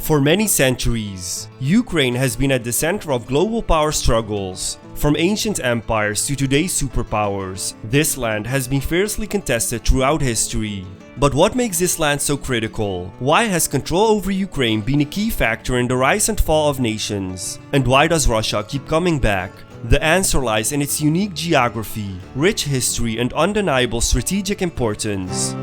For many centuries, Ukraine has been at the center of global power struggles. From ancient empires to today's superpowers, this land has been fiercely contested throughout history. But what makes this land so critical? Why has control over Ukraine been a key factor in the rise and fall of nations? And why does Russia keep coming back? The answer lies in its unique geography, rich history, and undeniable strategic importance.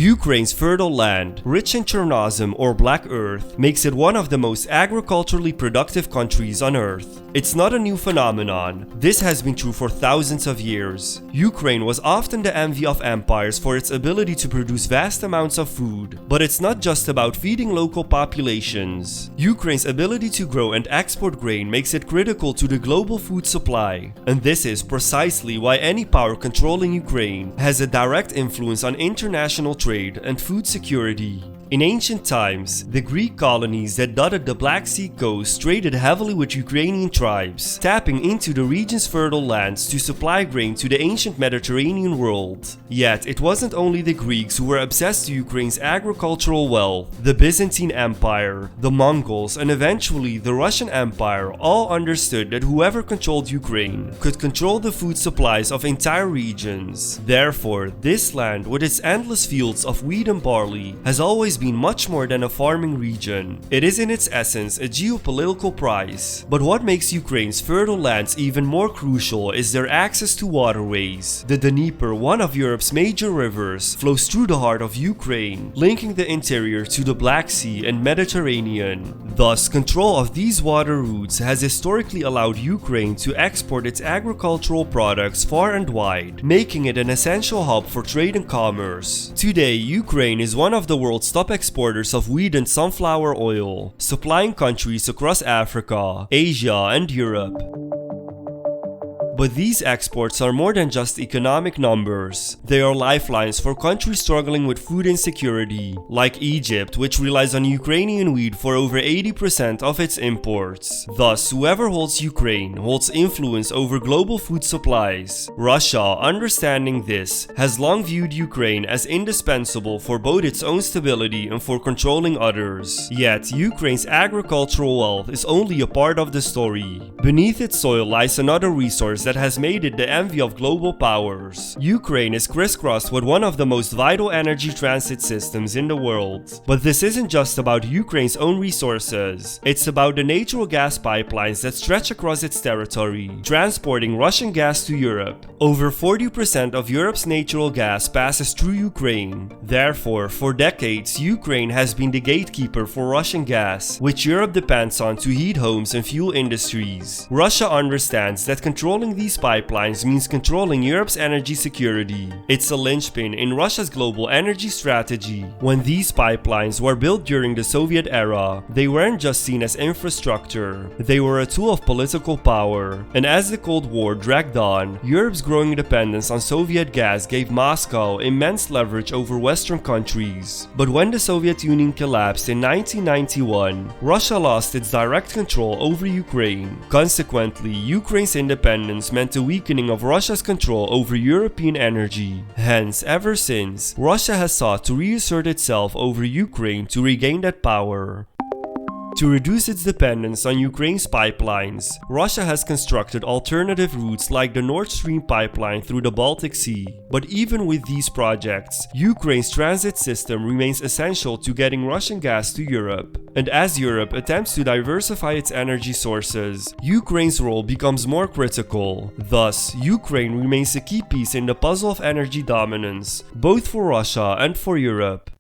Ukraine's fertile land, rich in Chernozem or Black Earth, makes it one of the most agriculturally productive countries on Earth. It's not a new phenomenon. This has been true for thousands of years. Ukraine was often the envy of empires for its ability to produce vast amounts of food. But it's not just about feeding local populations. Ukraine's ability to grow and export grain makes it critical to the global food supply. And this is precisely why any power controlling Ukraine has a direct influence on international trade and food security. In ancient times, the Greek colonies that dotted the Black Sea coast traded heavily with Ukrainian tribes, tapping into the region's fertile lands to supply grain to the ancient Mediterranean world. Yet, it wasn't only the Greeks who were obsessed with Ukraine's agricultural wealth. The Byzantine Empire, the Mongols, and eventually the Russian Empire all understood that whoever controlled Ukraine could control the food supplies of entire regions. Therefore, this land, with its endless fields of wheat and barley, has always been much more than a farming region. It is in its essence a geopolitical prize. But what makes Ukraine's fertile lands even more crucial is their access to waterways. The Dnieper, one of Europe's major rivers, flows through the heart of Ukraine, linking the interior to the Black Sea and Mediterranean. Thus, control of these water routes has historically allowed Ukraine to export its agricultural products far and wide, making it an essential hub for trade and commerce. Today, Ukraine is one of the world's top exporters of wheat and sunflower oil, supplying countries across Africa, Asia, and Europe. But these exports are more than just economic numbers. They are lifelines for countries struggling with food insecurity, like Egypt, which relies on Ukrainian wheat for over 80% of its imports. Thus, whoever holds Ukraine holds influence over global food supplies. Russia, understanding this, has long viewed Ukraine as indispensable for both its own stability and for controlling others. Yet, Ukraine's agricultural wealth is only a part of the story. Beneath its soil lies another resource that has made it the envy of global powers. Ukraine is crisscrossed with one of the most vital energy transit systems in the world. But this isn't just about Ukraine's own resources. It's about the natural gas pipelines that stretch across its territory, transporting Russian gas to Europe. Over 40% of Europe's natural gas passes through Ukraine. Therefore, for decades, Ukraine has been the gatekeeper for Russian gas, which Europe depends on to heat homes and fuel industries. Russia understands that controlling these pipelines means controlling Europe's energy security. It's a linchpin in Russia's global energy strategy. When these pipelines were built during the Soviet era, they weren't just seen as infrastructure, they were a tool of political power. And as the Cold War dragged on, Europe's growing dependence on Soviet gas gave Moscow immense leverage over Western countries. But when the Soviet Union collapsed in 1991, Russia lost its direct control over Ukraine. Consequently, Ukraine's independence meant a weakening of Russia's control over European energy. Hence, ever since, Russia has sought to reassert itself over Ukraine to regain that power. To reduce its dependence on Ukraine's pipelines, Russia has constructed alternative routes like the Nord Stream pipeline through the Baltic Sea. But even with these projects, Ukraine's transit system remains essential to getting Russian gas to Europe. And as Europe attempts to diversify its energy sources, Ukraine's role becomes more critical. Thus, Ukraine remains a key piece in the puzzle of energy dominance, both for Russia and for Europe.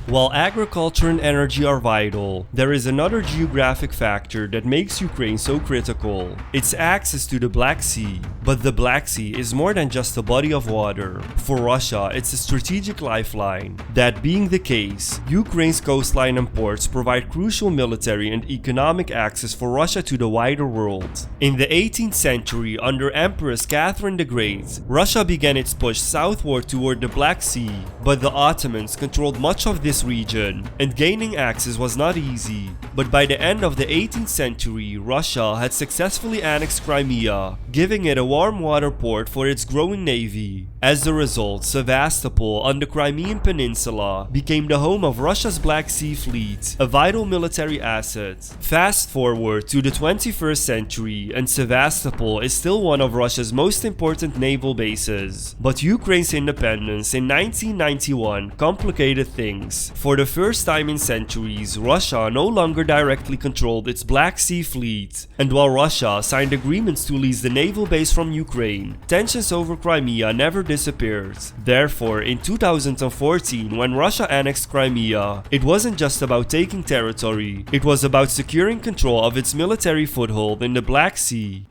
While agriculture and energy are vital, there is another geographic factor that makes Ukraine so critical. It's access to the Black Sea. But the Black Sea is more than just a body of water. For Russia, it's a strategic lifeline. That being the case, Ukraine's coastline and ports provide crucial military and economic access for Russia to the wider world. In the 18th century, under Empress Catherine the Great, Russia began its push southward toward the Black Sea. But the Ottomans controlled much of this region, and gaining access was not easy. But by the end of the 18th century, Russia had successfully annexed Crimea, giving it a warm water port for its growing navy. As a result, Sevastopol on the Crimean Peninsula became the home of Russia's Black Sea Fleet, a vital military asset. Fast forward to the 21st century, and Sevastopol is still one of Russia's most important naval bases. But Ukraine's independence in 1991 complicated things. For the first time in centuries, Russia no longer directly controlled its Black Sea Fleet, and while Russia signed agreements to lease the naval base from Ukraine, tensions over Crimea never disappeared. Therefore, in 2014, when Russia annexed Crimea, it wasn't just about taking territory, it was about securing control of its military foothold in the Black Sea.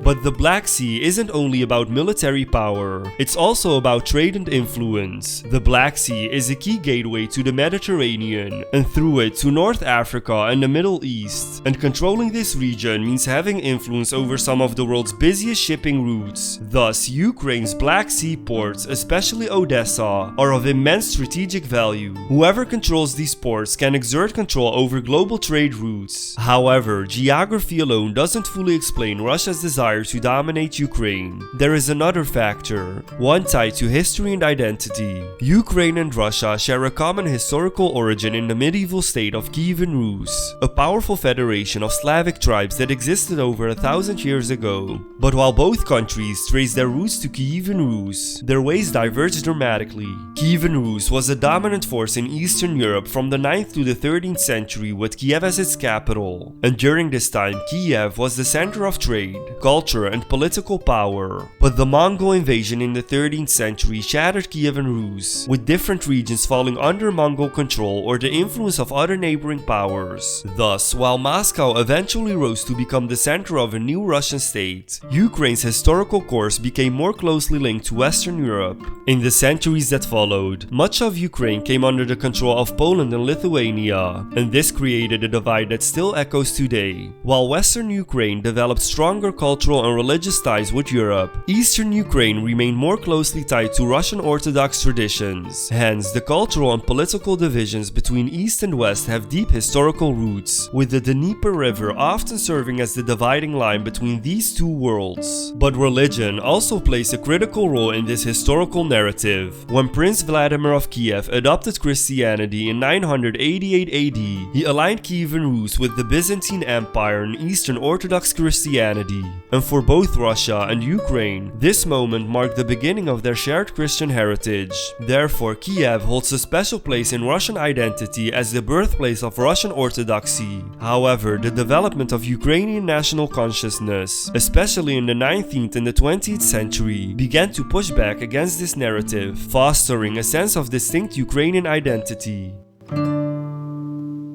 But the Black Sea isn't only about military power, it's also about trade and influence. The Black Sea is a key gateway to the Mediterranean, and through it to North Africa and the Middle East. And controlling this region means having influence over some of the world's busiest shipping routes. Thus, Ukraine's Black Sea ports, especially Odessa, are of immense strategic value. Whoever controls these ports can exert control over global trade routes. However, geography alone doesn't fully explain Russia's desire to dominate Ukraine. There is another factor, one tied to history and identity. Ukraine and Russia share a common historical origin in the medieval state of Kievan Rus, a powerful federation of Slavic tribes that existed over 1,000 years ago. But while both countries trace their roots to Kievan Rus, their ways diverge dramatically. Kievan Rus was a dominant force in Eastern Europe from the 9th to the 13th century, with Kiev as its capital. And during this time, Kiev was the center of trade, culture, and political power. But the Mongol invasion in the 13th century shattered Kievan Rus, with different regions falling under Mongol control or the influence of other neighboring powers. Thus, while Moscow eventually rose to become the center of a new Russian state, Ukraine's historical course became more closely linked to Western Europe. In the centuries that followed, much of Ukraine came under the control of Poland and Lithuania, and this created a divide that still echoes today. While Western Ukraine developed stronger cultural and religious ties with Europe, Eastern Ukraine remained more closely tied to Russian Orthodox traditions. Hence, the cultural and political divisions between East and West have deep historical roots, with the Dnieper River often serving as the dividing line between these two worlds. But religion also plays a critical role in this historical narrative. When Prince Vladimir of Kiev adopted Christianity in 988 AD, he aligned Kievan Rus with the Byzantine Empire and Eastern Orthodox Christianity. And for both Russia and Ukraine, this moment marked the beginning of their shared Christian heritage. Therefore, Kiev holds a special place in Russian identity as the birthplace of Russian Orthodoxy. However, the development of Ukrainian national consciousness, especially in the 19th and the 20th century, began to push back against this narrative, fostering a sense of distinct Ukrainian identity.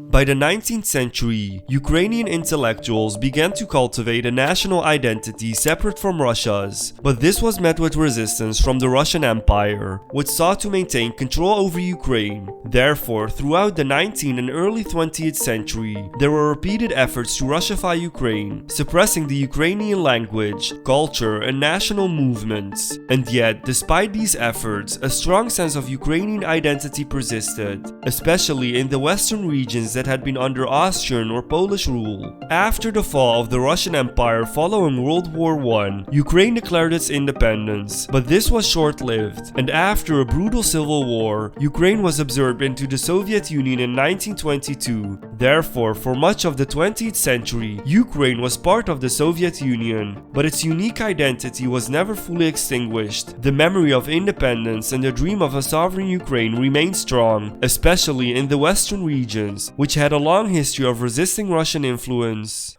By the 19th century, Ukrainian intellectuals began to cultivate a national identity separate from Russia's, but this was met with resistance from the Russian Empire, which sought to maintain control over Ukraine. Therefore, throughout the 19th and early 20th century, there were repeated efforts to Russify Ukraine, suppressing the Ukrainian language, culture, and national movements. And yet, despite these efforts, a strong sense of Ukrainian identity persisted, especially in the western regions that had been under Austrian or Polish rule. After the fall of the Russian Empire following World War I, Ukraine declared its independence, but this was short-lived, and after a brutal civil war, Ukraine was absorbed into the Soviet Union in 1922. Therefore, for much of the 20th century, Ukraine was part of the Soviet Union, but its unique identity was never fully extinguished. The memory of independence and the dream of a sovereign Ukraine remained strong, especially in the western regions, which had a long history of resisting Russian influence.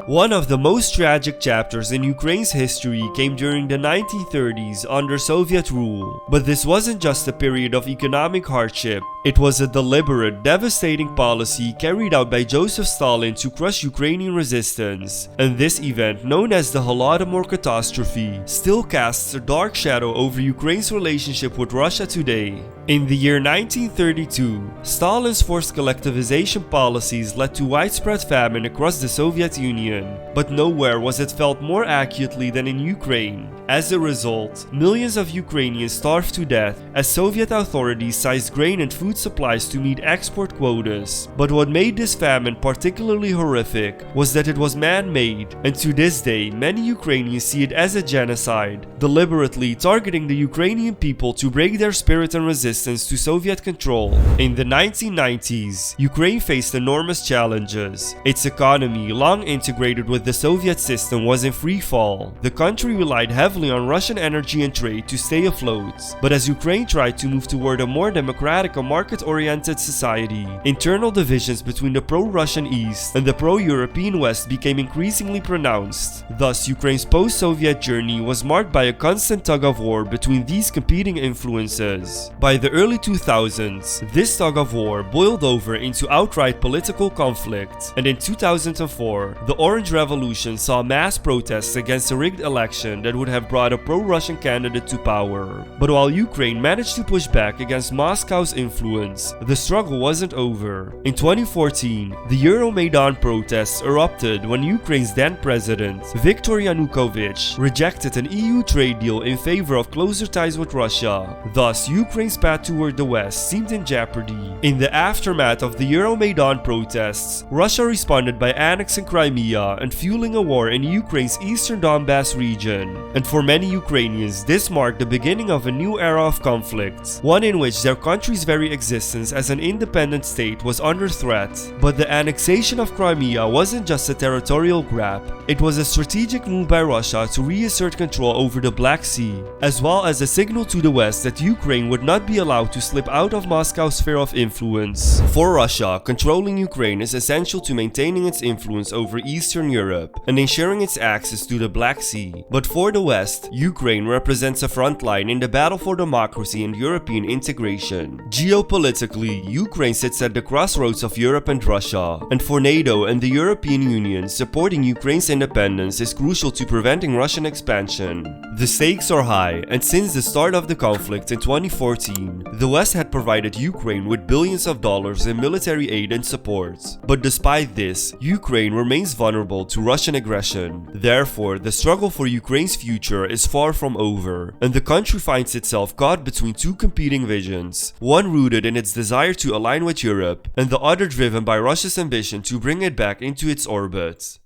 One of the most tragic chapters in Ukraine's history came during the 1930s under Soviet rule. But this wasn't just a period of economic hardship. It was a deliberate, devastating policy carried out by Joseph Stalin to crush Ukrainian resistance. And this event, known as the Holodomor catastrophe, still casts a dark shadow over Ukraine's relationship with Russia today. In the year 1932, Stalin's forced collectivization policies led to widespread famine across the Soviet Union, Mediterranean, but nowhere was it felt more acutely than in Ukraine. As a result, millions of Ukrainians starved to death as Soviet authorities seized grain and food supplies to meet export quotas. But what made this famine particularly horrific was that it was man-made, and to this day, many Ukrainians see it as a genocide, deliberately targeting the Ukrainian people to break their spirit and resistance to Soviet control. In the 1990s, Ukraine faced enormous challenges. Its economy, long integrated with the Soviet system, was in free fall. The country relied heavily on Russian energy and trade to stay afloat. But as Ukraine tried to move toward a more democratic and market-oriented society, internal divisions between the pro-Russian East and the pro-European West became increasingly pronounced. Thus, Ukraine's post-Soviet journey was marked by a constant tug-of-war between these competing influences. By the early 2000s, this tug-of-war boiled over into outright political conflict, and in 2004, the Orange Revolution saw mass protests against a rigged election that would have brought a pro-Russian candidate to power. But while Ukraine managed to push back against Moscow's influence, the struggle wasn't over. In 2014, the Euromaidan protests erupted when Ukraine's then president, Viktor Yanukovych, rejected an EU trade deal in favor of closer ties with Russia. Thus, Ukraine's path toward the West seemed in jeopardy. In the aftermath of the Euromaidan protests, Russia responded by annexing Crimea and fueling a war in Ukraine's eastern Donbass region. And for many Ukrainians, this marked the beginning of a new era of conflict, one in which their country's very existence as an independent state was under threat. But the annexation of Crimea wasn't just a territorial grab, it was a strategic move by Russia to reassert control over the Black Sea, as well as a signal to the West that Ukraine would not be allowed to slip out of Moscow's sphere of influence. For Russia, controlling Ukraine is essential to maintaining its influence over Eastern Europe and ensuring its access to the Black Sea. But for the West, Ukraine represents a front line in the battle for democracy and European integration. Geopolitically, Ukraine sits at the crossroads of Europe and Russia, and for NATO and the European Union, supporting Ukraine's independence is crucial to preventing Russian expansion. The stakes are high, and since the start of the conflict in 2014, the West had provided Ukraine with billions of dollars in military aid and support. But despite this, Ukraine remains vulnerable to Russian aggression. Therefore, the struggle for Ukraine's future is far from over, and the country finds itself caught between two competing visions, one rooted in its desire to align with Europe, and the other driven by Russia's ambition to bring it back into its orbit.